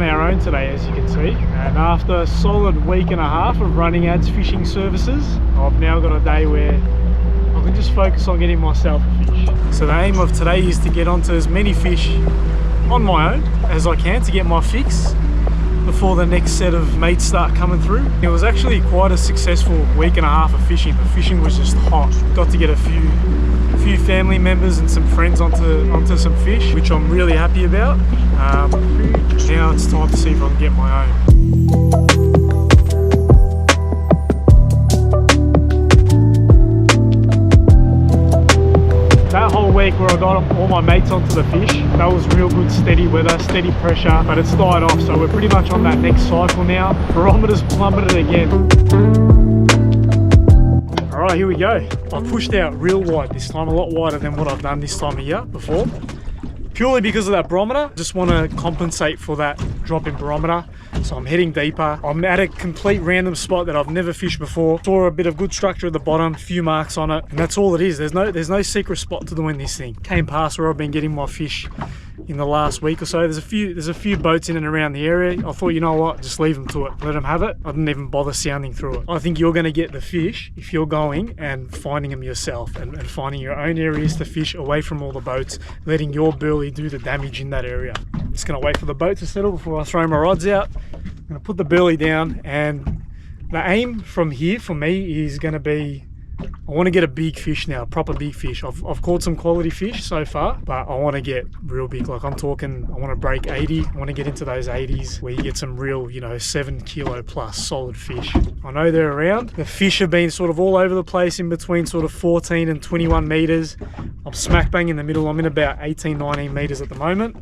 on our own today, as you can see, and after a solid week and a half of running ads fishing services, I've now got a day where I can just focus on getting myself a fish. So the aim of today is to get onto as many fish on my own as I can to get my fix before the next set of mates start coming through. It was actually quite a successful week and a half of fishing. The fishing was just hot. Got to get a few family members and some friends onto some fish, which I'm really happy about. Now it's time to see if I can get my own. That whole week where I got all my mates onto the fish, that was real good steady weather, steady pressure, but it's died off, so we're pretty much on that next cycle now. Barometer's plummeted again. Alright, here we go. I pushed out real wide this time, a lot wider than what I've done this time of year before. Purely because of that barometer. Just want to compensate for that drop in barometer. So I'm heading deeper. I'm at a complete random spot that I've never fished before. Saw a bit of good structure at the bottom, few marks on it, and that's all it is. There's no secret spot to doing this thing. Came past where I've been getting my fish in the last week or so. There's a few boats in and around the area. I thought, you know what, just leave them to it, let them have it. I didn't even bother sounding through it. I think you're going to get the fish if you're going and finding them yourself and finding your own areas to fish away from all the boats, letting your burley do the damage in that area. Just going to wait for the boat to settle before I throw my rods out. I'm going to put the burley down, and the aim from here for me is going to be, I want to get a big fish now, proper big fish. I've caught some quality fish so far, but I want to get real big. Like I'm talking, I want to break 80. I want to get into those 80s where you get some real, 7 kilo plus solid fish. I know they're around. The fish have been sort of all over the place in between sort of 14 and 21 meters. I'm smack bang in the middle. I'm in about 18, 19 meters at the moment.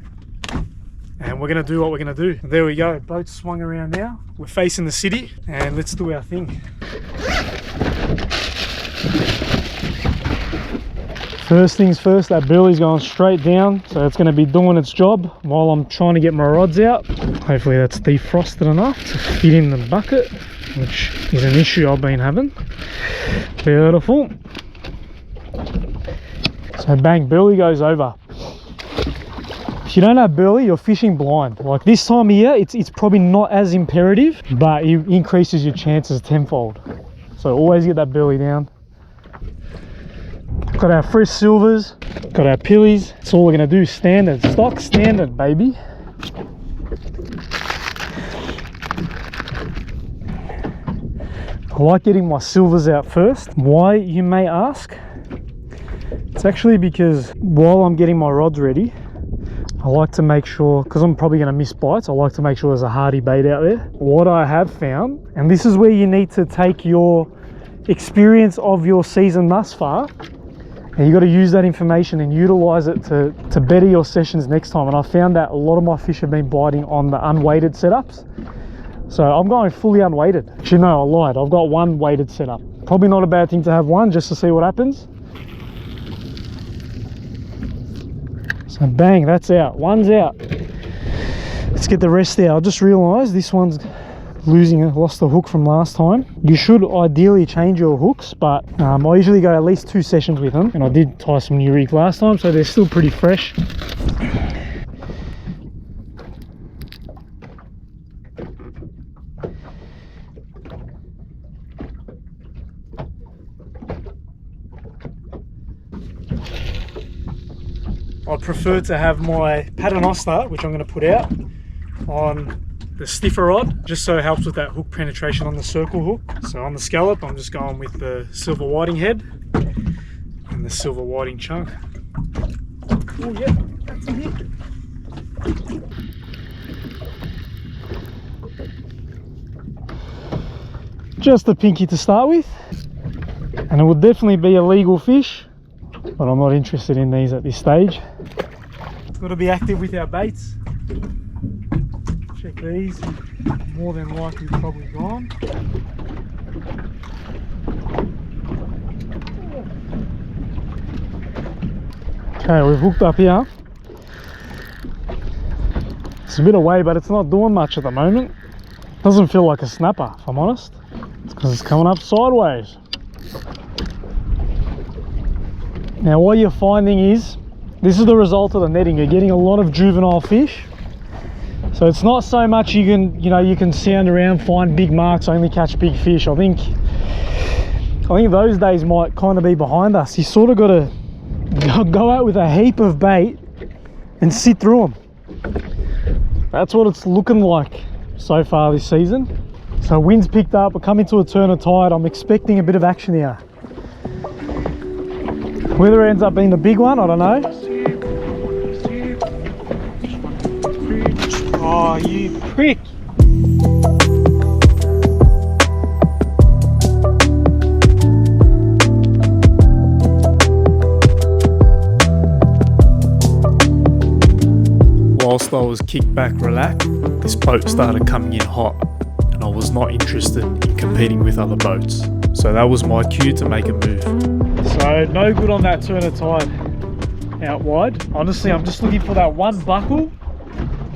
And we're going to do what we're going to do. There we go. Boat's swung around now. We're facing the city and let's do our thing. First things first, that burley's going straight down, so it's going to be doing its job while I'm trying to get my rods out. Hopefully that's defrosted enough to fit in the bucket, which is an issue I've been having. Beautiful. So bang, burley goes over. If you don't have burley, you're fishing blind. Like this time of year, it's probably not as imperative, but it increases your chances tenfold. So always get that burley down. Got our fresh silvers, got our pillies. That's all we're gonna do, standard, stock standard, baby. I like getting my silvers out first. Why, you may ask? It's actually because while I'm getting my rods ready, I like to make sure, because I'm probably going to miss bites, I like to make sure there's a hardy bait out there. What I have found, and this is where you need to take your experience of your season thus far, and you got to use that information and utilize it to better your sessions next time. And I found that a lot of my fish have been biting on the unweighted setups. So I'm going fully unweighted. Actually, no, I lied. I've got one weighted setup. Probably not a bad thing to have one just to see what happens. So bang, that's out. One's out. Let's get the rest out. I just realized this one's lost the hook from last time. You should ideally change your hooks, but I usually go at least 2 sessions with them, and I did tie some new rig last time, so they're still pretty fresh. I'd prefer to have my paternoster, which I'm going to put out, on the stiffer rod, just so it helps with that hook penetration on the circle hook. So on the scallop, I'm just going with the silver whiting head and the silver whiting chunk. Oh yeah, that's a hit. Just a pinky to start with, and it would definitely be a legal fish, but I'm not interested in these at this stage. Got to be active with our baits. Check these, more than likely probably gone. Okay, we've hooked up here. It's a bit away, but it's not doing much at the moment. Doesn't feel like a snapper, if I'm honest. It's because it's coming up sideways. Now what you're finding is, this is the result of the netting. You're getting a lot of juvenile fish. So it's not so much you can sound around, find big marks, only catch big fish. I think those days might kind of be behind us. You sort of got to go out with a heap of bait and sit through them. That's what it's looking like so far this season. So wind's picked up, we're coming to a turn of tide. I'm expecting a bit of action here. Whether it ends up being the big one, I don't know. Oh, you prick! Whilst I was kicked back relaxed, this boat started coming in hot, and I was not interested in competing with other boats. So that was my cue to make a move. So no good on that turn of tide out wide. Honestly, I'm just looking for that one buckle,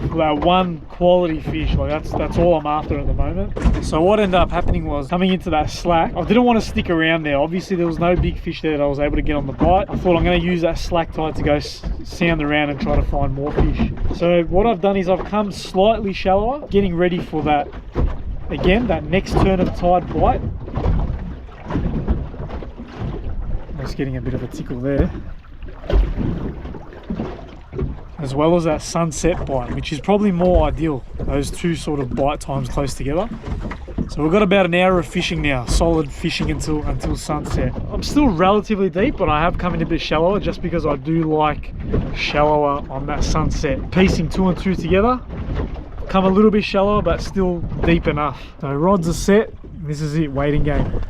for that one quality fish. Like that's all I'm after at the moment. So what ended up happening was, coming into that slack, I didn't want to stick around there. Obviously there was no big fish there that I was able to get on the bite. I thought I'm going to use that slack tide to go sound around and try to find more fish. So what I've done is I've come slightly shallower, getting ready for that, again, that next turn of tide bite. Just getting a bit of a tickle there, as well as that sunset bite, which is probably more ideal, those two sort of bite times close together. So we've got about an hour of fishing now, solid fishing until sunset. I'm still relatively deep, but I have come in a bit shallower just because I do like shallower on that sunset. Piecing 2 and 2 together, come a little bit shallower but still deep enough. So rods are set, this is it, waiting game.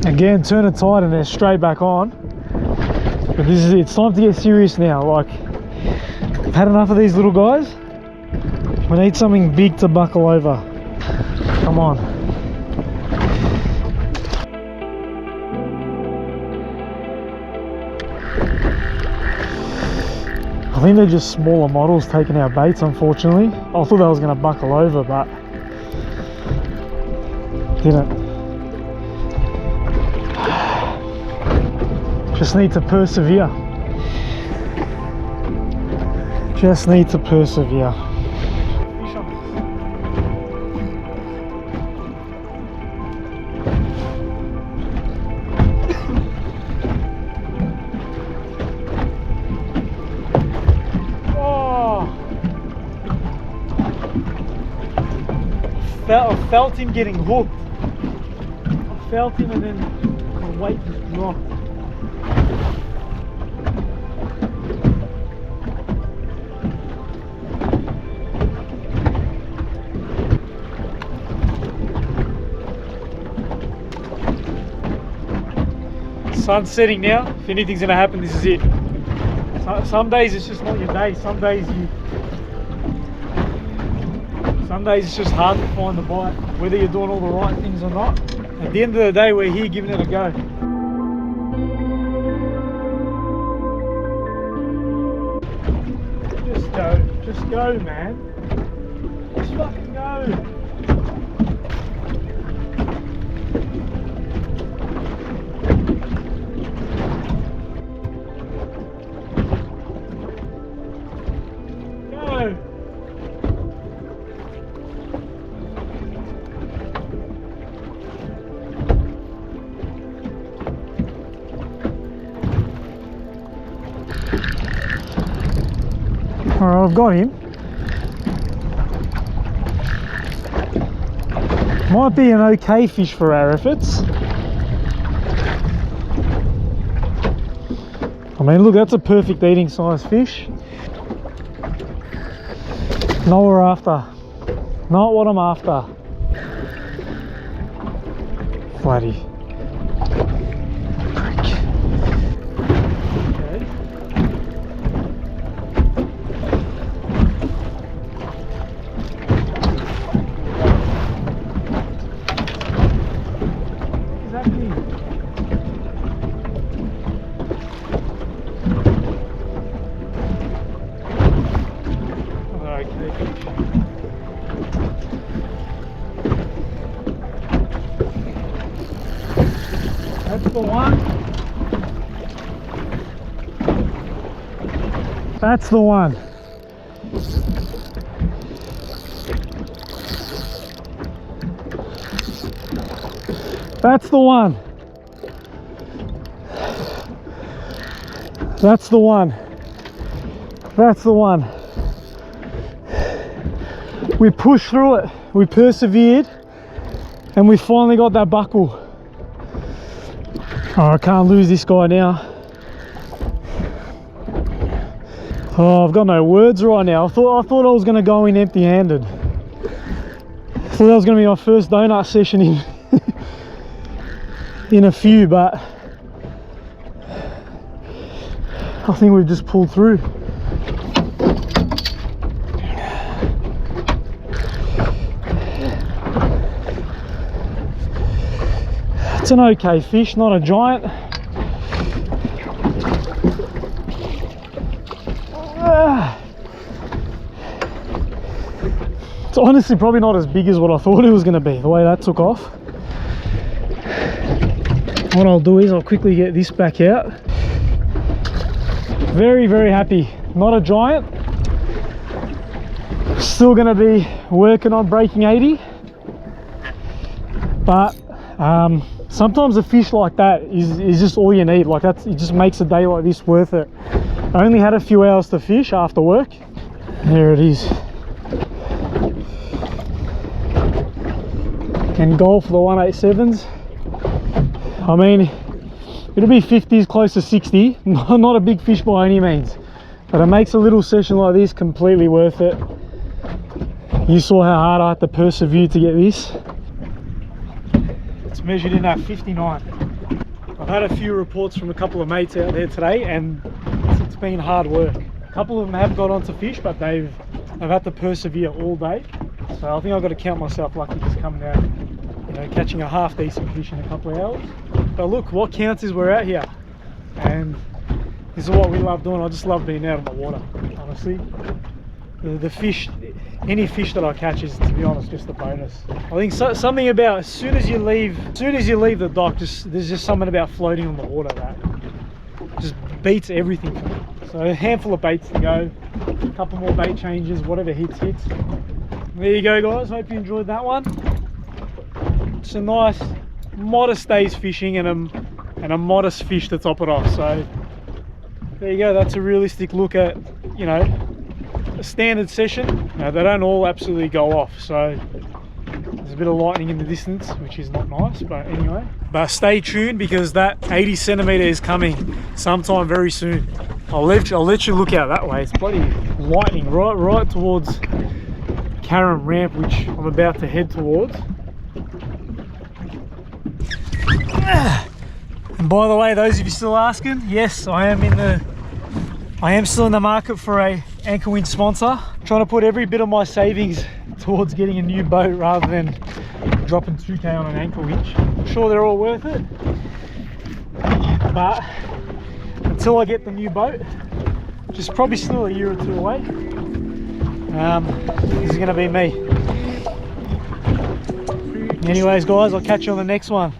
Again, turn of tide and they're straight back on. But this is it. It's time to get serious now. Like, I've had enough of these little guys. We need something big to buckle over. Come on. I think they're just smaller models taking our baits, unfortunately. I thought I was going to buckle over, but didn't. Just need to persevere. Just need to persevere. Oh! I felt him getting hooked. I felt him and then the weight just dropped. Sun's setting now. If anything's going to happen, this is it. Some days it's just not your day. Some days it's just hard to find the bite, whether you're doing all the right things or not. At the end of the day, we're here giving it a go. Just go, man. Just fucking go. Alright, I've got him. Might be an okay fish for our efforts. I mean, look, that's a perfect eating size fish. Not what we're after. Not what I'm after. Flatty. the one. That's the one. That's the one. That's the one. That's the one. We pushed through it. We persevered. And we finally got that buckle. Oh, I can't lose this guy now. Oh, I've got no words right now. I thought I was going to go in empty-handed. I thought that was going to be my first donut session in a few, but I think we've just pulled through. It's an okay fish, not a giant. It's honestly probably not as big as what I thought it was going to be, the way that took off. What I'll do is I'll quickly get this back out. Very, very happy. Not a giant. Still going to be working on breaking 80. But sometimes a fish like that is just all you need. Like it just makes a day like this worth it. I only had a few hours to fish after work. There it is. And goal for the 187s. I mean, it'll be 50s, close to 60. Not a big fish by any means, but it makes a little session like this completely worth it. You saw how hard I had to persevere to get this. It's measured in at 59. I've had a few reports from a couple of mates out there today, and it's been hard work. A couple of them have got onto fish, but they've had to persevere all day. So I think I've got to count myself lucky just coming out, you know, catching a half decent fish in a couple of hours. But look, what counts is we're out here, and this is what we love doing. I just love being out on the water, honestly. The fish, any fish that I catch is, to be honest, just a bonus. I think something about as soon as you leave the dock, there's just something about floating on the water that just beats everything for me. So a handful of baits to go, a couple more bait changes, whatever hits. There you go, guys. Hope you enjoyed that one. It's a nice modest day's fishing and a modest fish to top it off. So there you go. That's a realistic look at, you know, a standard session. They don't all absolutely go off, so there's a bit of lightning in the distance, which is not nice, but anyway. But stay tuned, because that 80 centimeter is coming sometime very soon. I'll let you look out that way. It's bloody lightning right towards Carrum Ramp, which I'm about to head towards. And by the way, those of you still asking, yes, I am still in the market for a anchor winch sponsor. I'm trying to put every bit of my savings towards getting a new boat rather than dropping 2K on an anchor winch. I'm sure they're all worth it, but until I get the new boat, which is probably still a year or two away, this is going to be me. Anyways, guys, I'll catch you on the next one.